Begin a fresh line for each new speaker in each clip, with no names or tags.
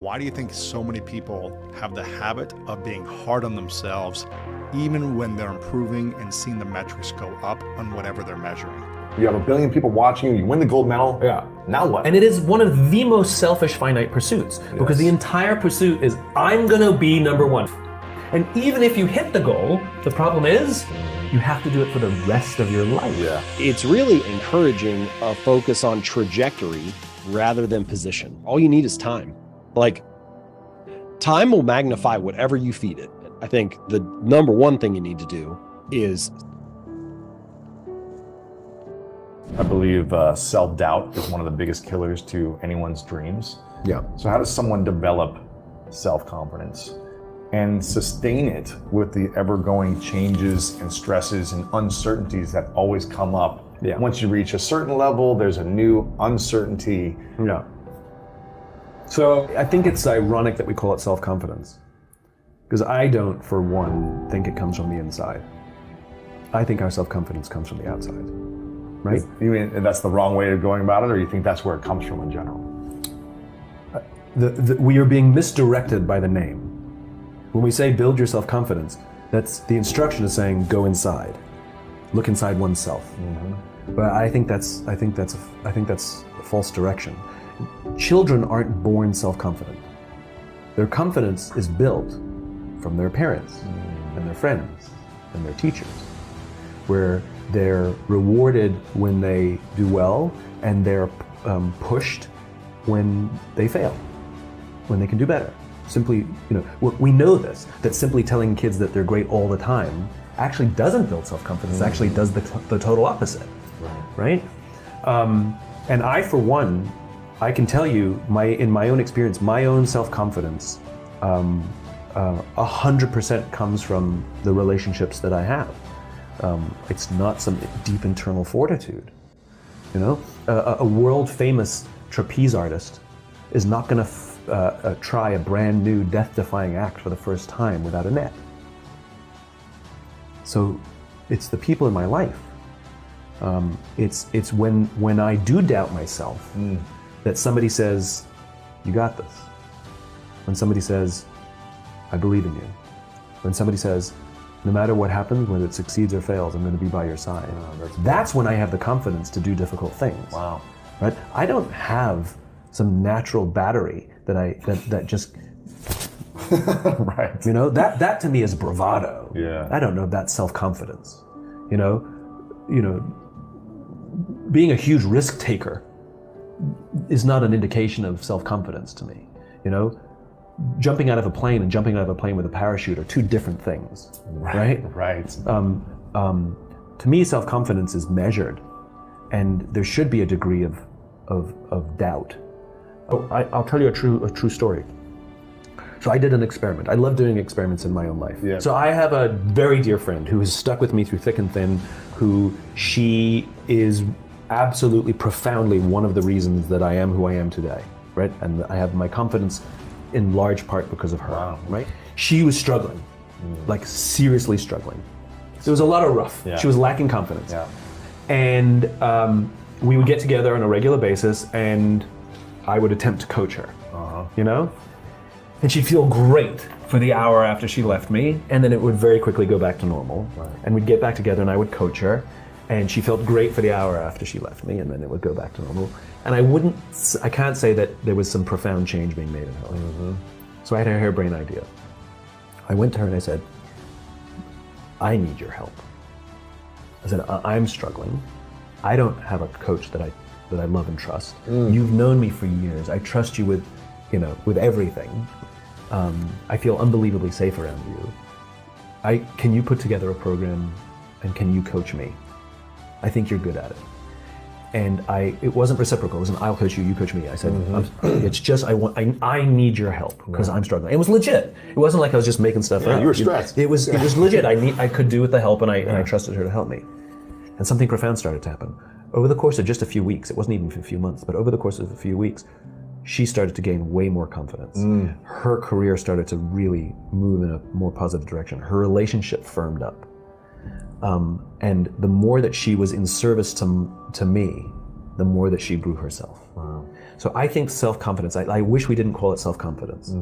Why do you think so many people have the habit of being hard on themselves, even when they're improving and seeing the metrics go up on whatever they're measuring?
You have 1 billion people watching you, you win the gold medal.
Yeah.
Now what?
And it is one of the most selfish finite pursuits, because the entire pursuit is, I'm gonna be number one. And even if you hit the goal, the problem is, you have to do it for the rest of your life.
Yeah.
It's really encouraging a focus on trajectory rather than position. All you need is time. Like, time will magnify whatever you feed it. I think the number one thing you need to do is...
I believe self-doubt is one of the biggest killers to anyone's dreams.
Yeah.
So how does someone develop self-confidence and sustain it with the ever-going changes and stresses and uncertainties that always come up?
Yeah.
Once you reach a certain level, there's a new uncertainty.
Yeah. So I think it's ironic that we call it self-confidence, because I don't, for one, think it comes from the inside. I think our self-confidence comes from the outside, right?
You mean that's the wrong way of going about it, or you think that's where it comes from in general?
We are being misdirected by the name. When we say build your self-confidence, that's the instruction is saying go inside, look inside oneself. Mm-hmm. But I think that's a false direction. Children aren't born self-confident. Their confidence is built from their parents and their friends and their teachers, where they're rewarded when they do well and they're pushed when they fail, when they can do better. Simply, we know this, that simply telling kids that they're great all the time actually doesn't build self-confidence, actually does the total opposite, right? And I, for one, I can tell you, in my own experience, my own self-confidence, 100% comes from the relationships that I have. It's not some deep internal fortitude. A world-famous trapeze artist is not going to try a brand new death-defying act for the first time without a net. So it's the people in my life. It's when I do doubt myself, that somebody says, you got this. When somebody says, I believe in you. When somebody says, no matter what happens, whether it succeeds or fails, I'm going to be by your side. That's when I have the confidence to do difficult things.
Wow.
Right? I don't have some natural battery that just
right.
That to me is bravado.
Yeah.
I don't know if that's self-confidence. Being a huge risk taker is not an indication of self-confidence to me. Jumping out of a plane and jumping out of a plane with a parachute are two different things, right?
Right.
To me, self-confidence is measured, and there should be a degree of doubt. I'll tell you a true story. So I did an experiment. I love doing experiments in my own life.
Yeah.
So I have a very dear friend who has stuck with me through thick and thin, she is absolutely profoundly one of the reasons that I am who I am today, right? And I have my confidence in large part because of her,
wow.
right? She was struggling, like seriously struggling. There was a lot of rough.
Yeah.
She was lacking confidence.
Yeah.
And we would get together on a regular basis and I would attempt to coach her, And she'd feel great for the hour after she left me, and then it would very quickly go back to normal.
Right.
And we'd get back together and I would coach her, and she felt great for the hour after she left me, and then it would go back to normal. And I can't say that there was some profound change being made in her life. Mm-hmm. So I had a harebrained idea. I went to her and I said, I need your help. I said, I'm struggling. I don't have a coach that I love and trust. You've known me for years. I trust you with everything. I feel unbelievably safe around you. Can you put together a program and can you coach me? I think you're good at it. And it wasn't reciprocal. It wasn't I'll coach you, you coach me. I said, it's just I need your help because I'm struggling. It was legit. It wasn't like I was just making stuff up.
You were stressed.
It was legit. I could do with the help, and I trusted her to help me. And something profound started to happen. Over the course of just a few weeks, it wasn't even for a few months, but over the course of a few weeks, she started to gain way more confidence. Her career started to really move in a more positive direction. Her relationship firmed up. And the more that she was in service to me, the more that she grew herself.
Wow.
So I think self-confidence, I wish we didn't call it self-confidence.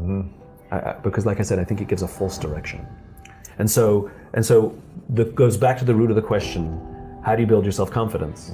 Because like I said, I think it gives a false direction. And so that goes back to the root of the question, how do you build your self-confidence?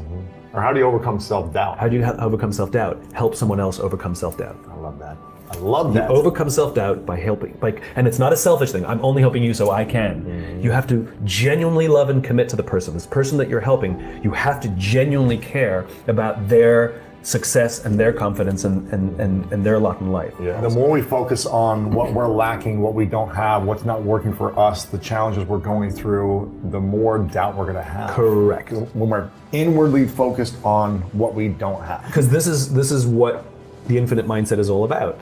Or how do you overcome self-doubt?
How do you overcome self-doubt? Help someone else overcome self-doubt.
I love that. I love that.
You overcome self-doubt by helping, and it's not a selfish thing. I'm only helping you so I can. You have to genuinely love and commit to the person. This person that you're helping, you have to genuinely care about their success and their confidence and their lot in life.
Yeah. The more we focus on what we're lacking, what we don't have, what's not working for us, the challenges we're going through, the more doubt we're going to have.
Correct.
When we're inwardly focused on what we don't have.
Because this is what the infinite mindset is all about.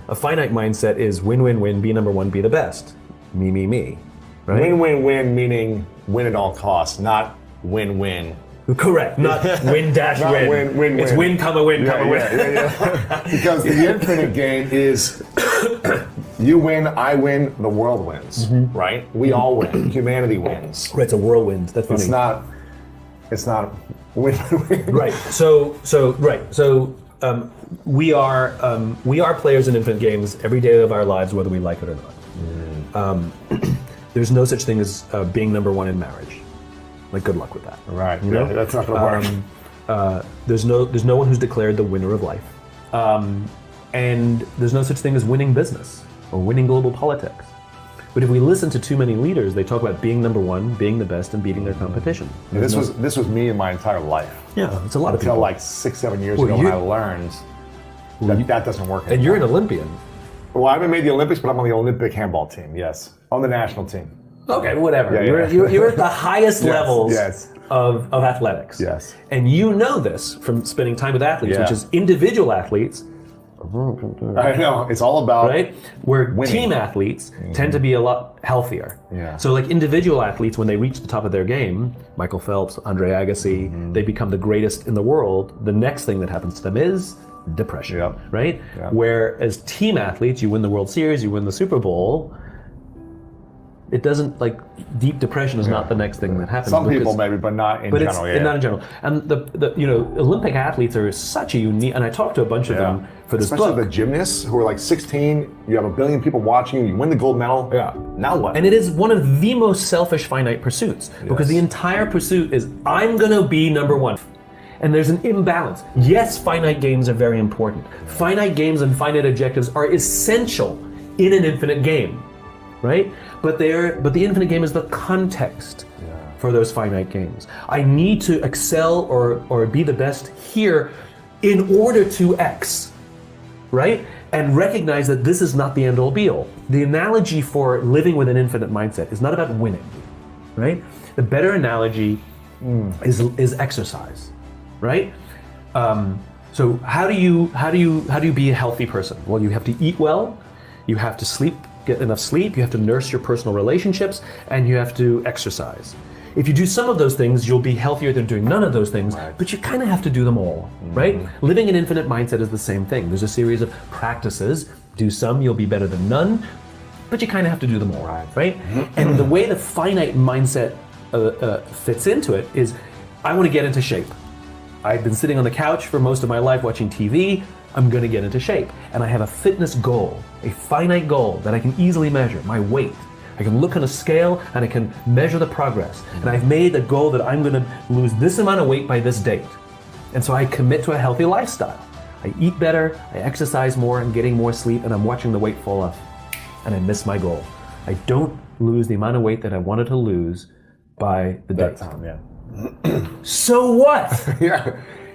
A finite mindset is win, win, win, be number one, be the best. Me, me, me. Right?
Win, win, win, meaning win at all costs, not win, win.
Correct. Not win dash
Not
win.
win.
It's win, comma, win, comma, win.
Yeah. Because the infinite game is you win, I win, the world wins, right? We all win. Humanity wins.
Right, it's a whirlwind. That's funny.
It's not win, win.
Right. So we are players in infinite games every day of our lives, whether we like it or not. There's no such thing as being number one in marriage. Like, good luck with that.
Right. You know? That's not going to work.
There's no one who's declared the winner of life, and there's no such thing as winning business or winning global politics. But if we listen to too many leaders, they talk about being number one, being the best, and beating their competition.
Yeah, this was me in my entire life.
Yeah, it's a lot of
Until
people.
like 6-7 years ago when I learned that doesn't work anymore.
And you're an Olympian.
Well, I haven't made the Olympics, but I'm on the Olympic handball team, yes. On the national team.
Okay, whatever.
Yeah,
You're at the highest levels
yes.
of athletics.
Yes.
And you know this from spending time with athletes,
Yeah.
which is individual athletes.
I know, it's all about
right? Where
winning.
Team athletes tend to be a lot healthier.
Yeah.
So like individual athletes, when they reach the top of their game, Michael Phelps, Andre Agassi, they become the greatest in the world. The next thing that happens to them is depression,
Yep.
right?
Yep.
Whereas team athletes, you win the World Series, you win the Super Bowl, it doesn't, like, deep depression is not the next thing that happens.
Some people maybe, but not in general.
It's not in general. And the Olympic athletes are such a unique, and I talked to a bunch of them for this
Especially
book.
the gymnasts who are like 16, you have 1 billion people watching you, you win the gold medal.
Yeah.
Now what?
And it is one of the most selfish finite pursuits because the entire pursuit is I'm gonna be number one. And there's an imbalance. Yes, finite games are very important. Finite games and finite objectives are essential in an infinite game, right? But the infinite game is the context for those finite games. I need to excel or be the best here in order to X, right? And recognize that this is not the end all be all. The analogy for living with an infinite mindset is not about winning, right? The better analogy is exercise, right? So how do you be a healthy person? Well, you have to eat well, you have to get enough sleep, you have to nurse your personal relationships, and you have to exercise. If you do some of those things, you'll be healthier than doing none of those things, but you kind of have to do them all, right? Living an infinite mindset is the same thing. There's a series of practices. Do some, you'll be better than none, but you kind of have to do them all, right? And the way the finite mindset fits into it is, I want to get into shape. I've been sitting on the couch for most of my life watching TV. I'm going to get into shape. And I have a fitness goal, a finite goal that I can easily measure, my weight. I can look on a scale and I can measure the progress. And I've made a goal that I'm going to lose this amount of weight by this date. And so I commit to a healthy lifestyle. I eat better, I exercise more, I'm getting more sleep, and I'm watching the weight fall off. And I miss my goal. I don't lose the amount of weight that I wanted to lose by the date. So what?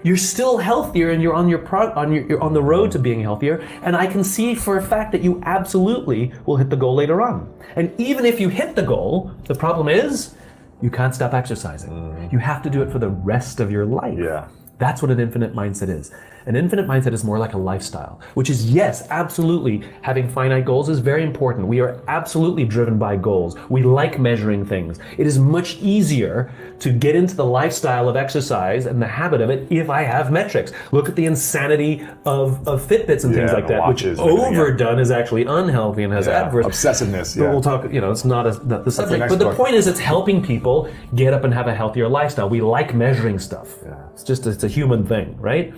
You're still healthier, and you're on you're on the road to being healthier. And I can see for a fact that you absolutely will hit the goal later on. And even if you hit the goal, the problem is you can't stop exercising. You have to do it for the rest of your life.
Yeah.
That's what an infinite mindset is. An infinite mindset is more like a lifestyle, which is, yes, absolutely, having finite goals is very important. We are absolutely driven by goals. We like measuring things. It is much easier to get into the lifestyle of exercise and the habit of it if I have metrics. Look at the insanity of Fitbits and things like that, which overdone is actually unhealthy and has adverse
obsessiveness.
But we'll talk, it's not the subject. But the point is, it's helping people get up and have a healthier lifestyle. We like measuring stuff. It's a human thing, right?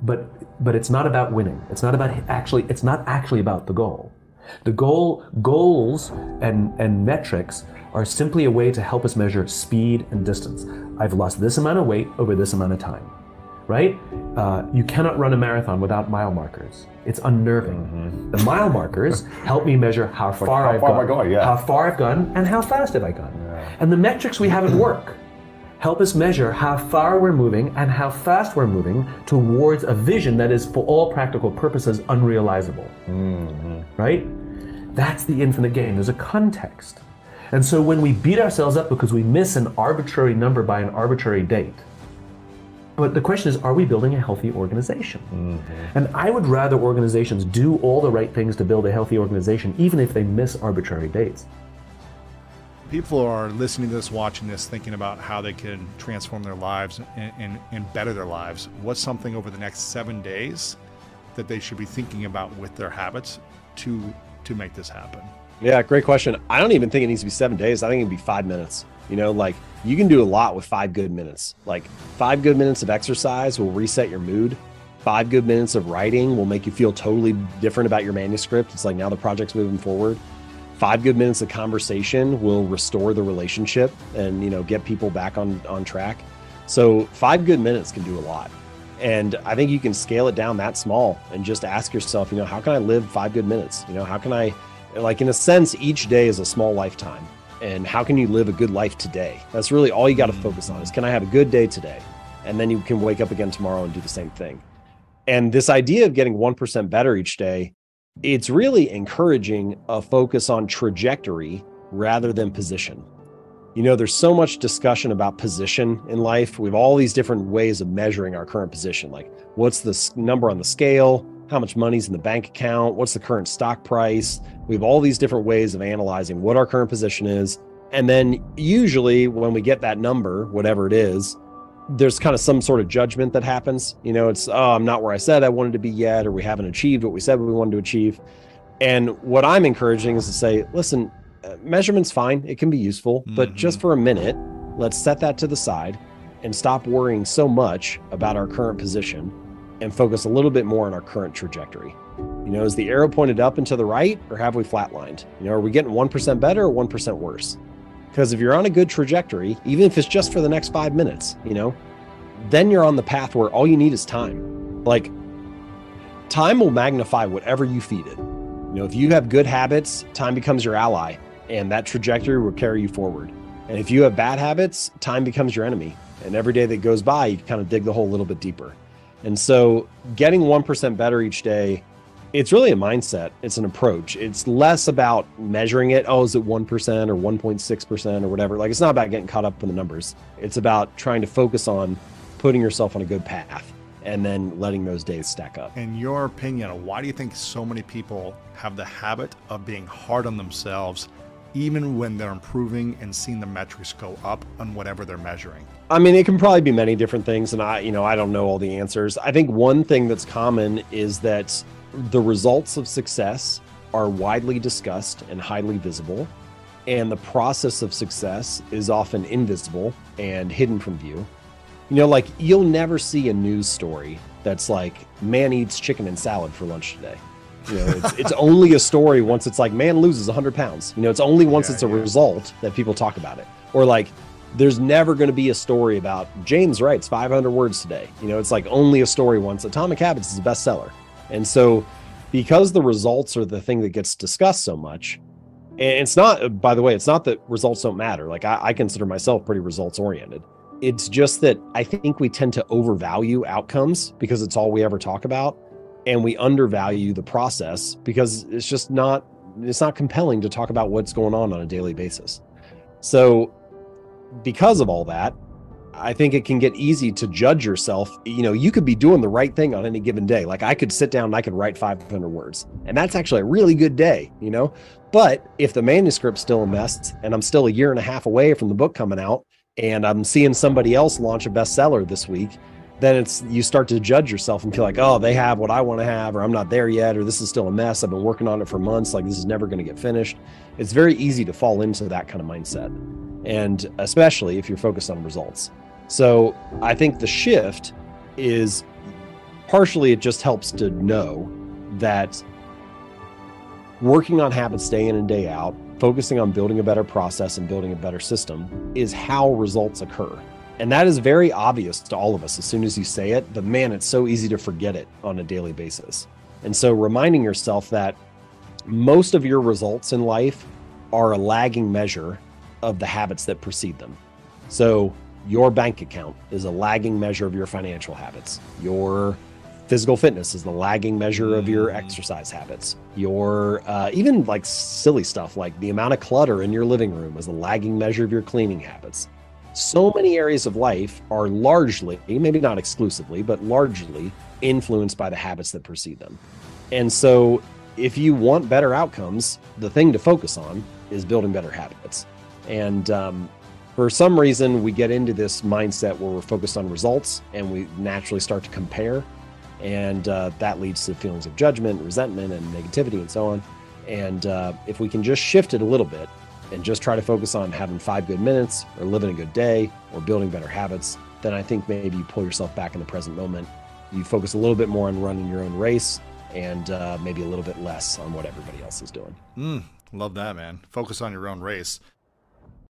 but it's not about winning. It's not actually about the goal. Goals and metrics are simply a way to help us measure speed and distance. I've lost this amount of weight over this amount of time, right? You cannot run a marathon without mile markers. It's unnerving. The mile markers help me measure how far I've gone, and how fast have I gone. Yeah. And the metrics we have at work help us measure how far we're moving and how fast we're moving towards a vision that is, for all practical purposes, unrealizable. Right? That's the infinite game. There's a context. And so when we beat ourselves up because we miss an arbitrary number by an arbitrary date, but the question is, are we building a healthy organization? And I would rather organizations do all the right things to build a healthy organization, even if they miss arbitrary dates.
People are listening to this, watching this, thinking about how they can transform their lives and better their lives. What's something over the next 7 days that they should be thinking about with their habits to make this happen?
Yeah, great question. I don't even think it needs to be 7 days. I think it can be 5 minutes. You know, like you can do a lot with 5 good minutes. Like 5 good minutes of exercise will reset your mood. 5 good minutes of writing will make you feel totally different about your manuscript. It's like now the project's moving forward. 5 good minutes of conversation will restore the relationship and, you know, get people back on track. So 5 good minutes can do a lot. And I think you can scale it down that small and just ask yourself, you know, how can I live 5 good minutes? You know, how can I, like in a sense, each day is a small lifetime. And how can you live a good life today? That's really all you got to focus on is, can I have a good day today? And then you can wake up again tomorrow and do the same thing. And this idea of getting 1% better each day, it's really encouraging a focus on trajectory rather than position. You know, there's so much discussion about position in life. We have all these different ways of measuring our current position. Like, what's the number on the scale? How much money's in the bank account? What's the current stock price? We have all these different ways of analyzing what our current position is. And then usually when we get that number, whatever it is, there's kind of some sort of judgment that happens. You know, it's, oh, I'm not where I said I wanted to be yet, or we haven't achieved what we said we wanted to achieve. And what I'm encouraging is to say, listen, measurement's fine. It can be useful, but just for a minute, let's set that to the side and stop worrying so much about our current position and focus a little bit more on our current trajectory. You know, is the arrow pointed up and to the right, or have we flatlined? You know, are we getting 1% better or 1% worse? Because if you're on a good trajectory, even if it's just for the next 5 minutes, you know, then you're on the path where all you need is time. Like, time will magnify whatever you feed it. You know, if you have good habits, time becomes your ally, and that trajectory will carry you forward. And if you have bad habits, time becomes your enemy. And every day that goes by, you kind of dig the hole a little bit deeper. And so getting 1% better each day, it's really a mindset. It's an approach. It's less about measuring it. Oh, is it 1% or 1.6% or whatever? Like, it's not about getting caught up in the numbers. It's about trying to focus on putting yourself on a good path and then letting those days stack up.
In your opinion, why do you think so many people have the habit of being hard on themselves, even when they're improving and seeing the metrics go up on whatever they're measuring?
I mean, it can probably be many different things, and I don't know all the answers. I think one thing that's common is that the results of success are widely discussed and highly visible, and the process of success is often invisible and hidden from view. You know, like, you'll never see a news story that's like, man eats chicken and salad for lunch today. You know, it's only a story once it's like, man loses 100 pounds. You know, it's only once it's a result that people talk about it. Or like, there's never going to be a story about James writes 500 words today. You know, it's like only a story once. Atomic Habits is a bestseller. And so because the results are the thing that gets discussed so much, and it's not, by the way, it's not that results don't matter. Like, I consider myself pretty results oriented. It's just that I think we tend to overvalue outcomes because it's all we ever talk about. And we undervalue the process because it's just not, it's not compelling to talk about what's going on a daily basis. So because of all that, I think it can get easy to judge yourself. You know, you could be doing the right thing on any given day. Like, I could sit down and I could write 500 words, and that's actually a really good day, you know? But if the manuscript's still a mess and I'm still a year and a half away from the book coming out and I'm seeing somebody else launch a bestseller this week, then you start to judge yourself and feel like, oh, they have what I want to have, or I'm not there yet, or this is still a mess. I've been working on it for months. Like, this is never going to get finished. It's very easy to fall into that kind of mindset. And especially if you're focused on results. So I think the shift is partially it just helps to know that working on habits day in and day out, focusing on building a better process and building a better system is how results occur. And that is very obvious to all of us as soon as you say it, but man, it's so easy to forget it on a daily basis. And so reminding yourself that most of your results in life are a lagging measure of the habits that precede them. So your bank account is a lagging measure of your financial habits. Your physical fitness is the lagging measure of your exercise habits. Your even like silly stuff like the amount of clutter in your living room is a lagging measure of your cleaning habits. So many areas of life are largely, maybe not exclusively, but largely influenced by the habits that precede them. And so if you want better outcomes, the thing to focus on is building better habits. And for some reason, we get into this mindset where we're focused on results and we naturally start to compare. And that leads to feelings of judgment, resentment, and negativity and so on. And if we can just shift it a little bit and just try to focus on having 5 good minutes or living a good day or building better habits, then I think maybe you pull yourself back in the present moment. You focus a little bit more on running your own race and maybe a little bit less on what everybody else is doing.
Love that, man. Focus on your own race.